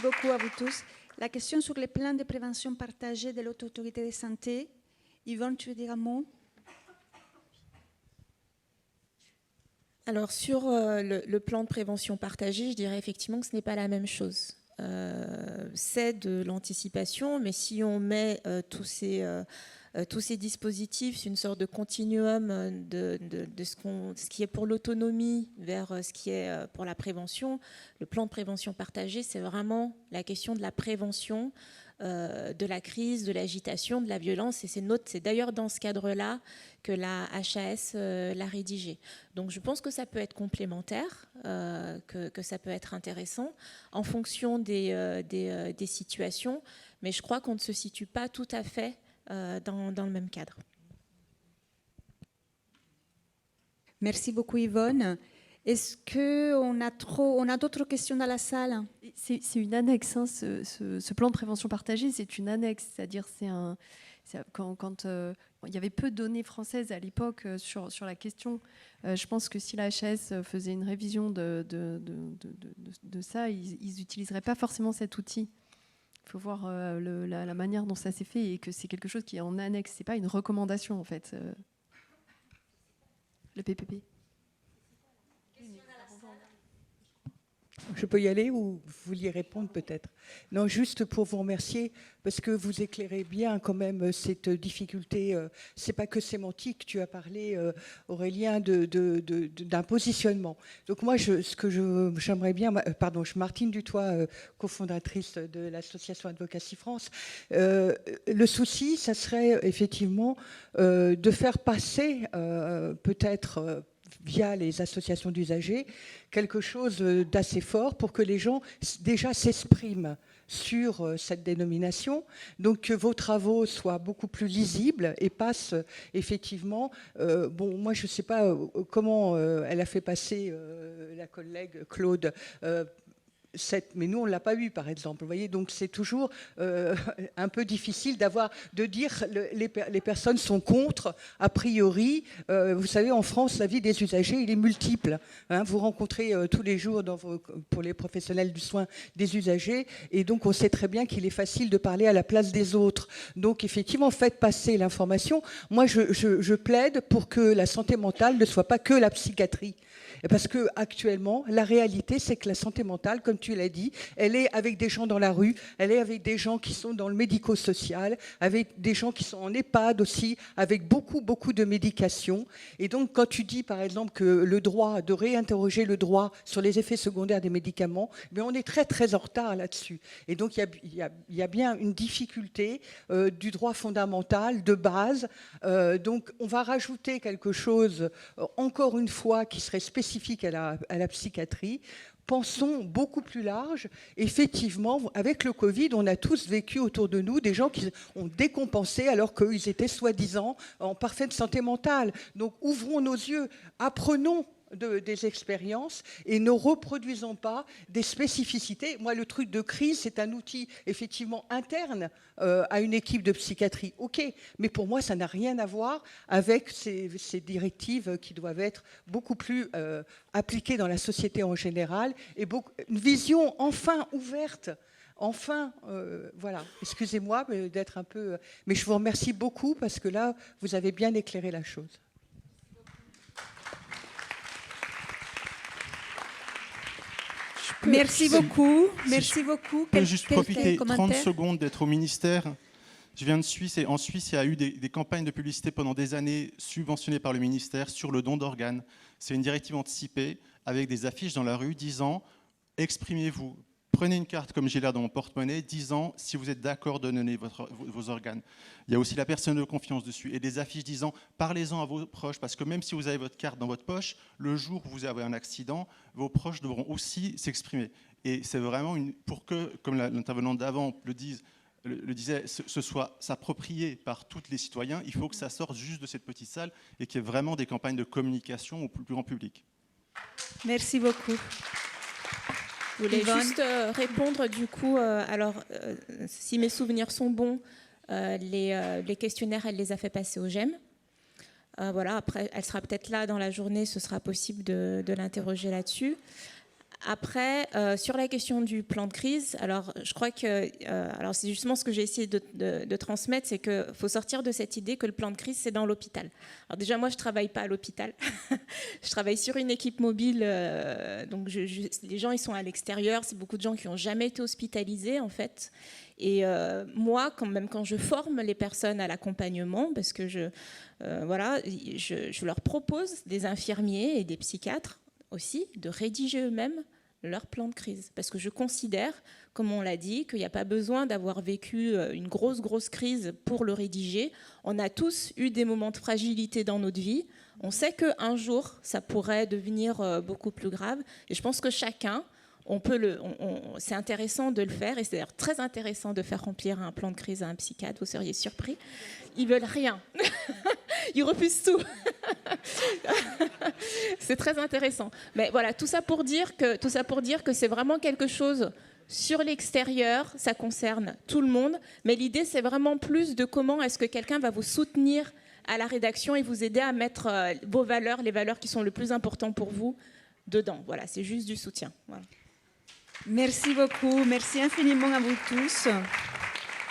S7: beaucoup à vous tous. La question sur les plans de prévention partagés de l'Haute Autorité de Santé. Yvonne, tu veux dire un mot?
S5: Alors sur le plan de prévention partagé, je dirais effectivement que ce n'est pas la même chose. C'est de l'anticipation, mais si on met tous ces dispositifs, c'est une sorte de continuum de ce qui est pour l'autonomie vers ce qui est pour la prévention. Le plan de prévention partagée, c'est vraiment la question de la prévention de la crise, de l'agitation, de la violence. Et c'est d'ailleurs dans ce cadre-là que la HAS l'a rédigé. Donc je pense que ça peut être complémentaire, que ça peut être intéressant en fonction des situations, mais je crois qu'on ne se situe pas tout à fait dans le même cadre.
S7: Merci beaucoup Yvonne. Est-ce qu'on a d'autres questions dans la salle?
S1: C'est une annexe, hein, ce plan de prévention partagée, c'est une annexe, c'est-à-dire quand il y avait peu de données françaises à l'époque sur la question, je pense que si la HAS faisait une révision de ça, ils n'utiliseraient pas forcément cet outil. Il faut voir la manière dont ça s'est fait et que c'est quelque chose qui est en annexe, c'est pas une recommandation en fait. Le PPP.
S8: Je peux y aller ou vous vouliez répondre peut-être? Non, juste pour vous remercier, parce que vous éclairez bien quand même cette difficulté. C'est pas que sémantique, tu as parlé, Aurélien, d'un positionnement. Donc moi, j'aimerais bien... Pardon, je suis Martine Dutoit, cofondatrice de l'association Advocacy France. Le souci, ça serait effectivement de faire passer peut-être... via les associations d'usagers, quelque chose d'assez fort pour que les gens déjà s'expriment sur cette dénomination, donc que vos travaux soient beaucoup plus lisibles et passent effectivement... bon, moi, je ne sais pas comment elle a fait passer la collègue Claude... mais nous, on ne l'a pas eu, par exemple. Vous voyez, donc c'est toujours un peu difficile de dire les personnes sont contre, a priori. Vous savez, en France, la vie des usagers, il est multiple. Hein, vous rencontrez tous les jours, pour les professionnels du soin, des usagers. Et donc, on sait très bien qu'il est facile de parler à la place des autres. Donc, effectivement, faites passer l'information. Moi, je plaide pour que la santé mentale ne soit pas que la psychiatrie. Parce qu'actuellement, la réalité, c'est que la santé mentale, comme
S9: tu l'as dit, elle est avec des gens dans la rue, elle est avec des gens qui sont dans le médico-social, avec des gens qui sont en EHPAD aussi, avec beaucoup, beaucoup de médication. Et donc, quand tu dis, par exemple, que le droit, de réinterroger le droit sur les effets secondaires des médicaments, mais on est très, très en retard là-dessus. Et donc, il y a bien une difficulté du droit fondamental, de base. Donc, on va rajouter quelque chose, encore une fois, qui serait spécifique à la psychiatrie. Pensons beaucoup plus large. Effectivement, avec le Covid, on a tous vécu autour de nous des gens qui ont décompensé alors qu'ils étaient soi-disant en parfaite santé mentale. Donc, ouvrons nos yeux, apprenons des expériences et ne reproduisons pas des spécificités. Moi, le truc de crise, c'est un outil effectivement interne à une équipe de psychiatrie. OK, mais pour moi, ça n'a rien à voir avec ces directives qui doivent être beaucoup plus appliquées dans la société en général et une vision enfin ouverte. Enfin, voilà, excusez-moi d'être un peu... Mais je vous remercie beaucoup parce que là, vous avez bien éclairé la chose.
S7: Merci beaucoup. Merci beaucoup.
S2: Je peux juste profiter 30 secondes d'être au ministère. Je viens de Suisse et en Suisse, il y a eu des campagnes de publicité pendant des années subventionnées par le ministère sur le don d'organes. C'est une directive anticipée avec des affiches dans la rue disant « Exprimez-vous ». Prenez une carte comme j'ai là dans mon porte-monnaie disant si vous êtes d'accord de donner vos organes. Il y a aussi la personne de confiance dessus et des affiches disant parlez-en à vos proches parce que même si vous avez votre carte dans votre poche, le jour où vous avez un accident, vos proches devront aussi s'exprimer. Et c'est vraiment pour que, comme l'intervenante d'avant le disait, ce soit s'approprié par tous les citoyens, il faut que ça sorte juste de cette petite salle et qu'il y ait vraiment des campagnes de communication au plus grand public.
S7: Merci beaucoup.
S5: Je voulais juste répondre du coup, si mes souvenirs sont bons, les questionnaires, elle les a fait passer au GEM. Voilà, après, elle sera peut-être là dans la journée, ce sera possible de l'interroger là-dessus. Après, sur la question du plan de crise, alors je crois que c'est justement ce que j'ai essayé de transmettre, c'est qu'il faut sortir de cette idée que le plan de crise, c'est dans l'hôpital. Alors déjà, moi, je ne travaille pas à l'hôpital. Je travaille sur une équipe mobile, donc les gens, ils sont à l'extérieur. C'est beaucoup de gens qui n'ont jamais été hospitalisés, en fait. Et moi, même quand je forme les personnes à l'accompagnement, parce que je leur propose des infirmiers et des psychiatres aussi de rédiger eux-mêmes leur plan de crise. Parce que je considère, comme on l'a dit, qu'il n'y a pas besoin d'avoir vécu une grosse crise pour le rédiger. On a tous eu des moments de fragilité dans notre vie. On sait qu'un jour, ça pourrait devenir beaucoup plus grave. Et je pense que chacun, c'est intéressant de le faire. Et c'est d'ailleurs très intéressant de faire remplir un plan de crise à un psychiatre. Vous seriez surpris. Ils veulent rien. Ils refusent tout. C'est très intéressant. Mais voilà, tout ça pour dire que c'est vraiment quelque chose sur l'extérieur, ça concerne tout le monde. Mais l'idée, c'est vraiment plus de comment est-ce que quelqu'un va vous soutenir à la rédaction et vous aider à mettre vos valeurs, les valeurs qui sont le plus importantes pour vous, dedans. Voilà, c'est juste du soutien. Voilà.
S7: Merci beaucoup. Merci infiniment à vous tous.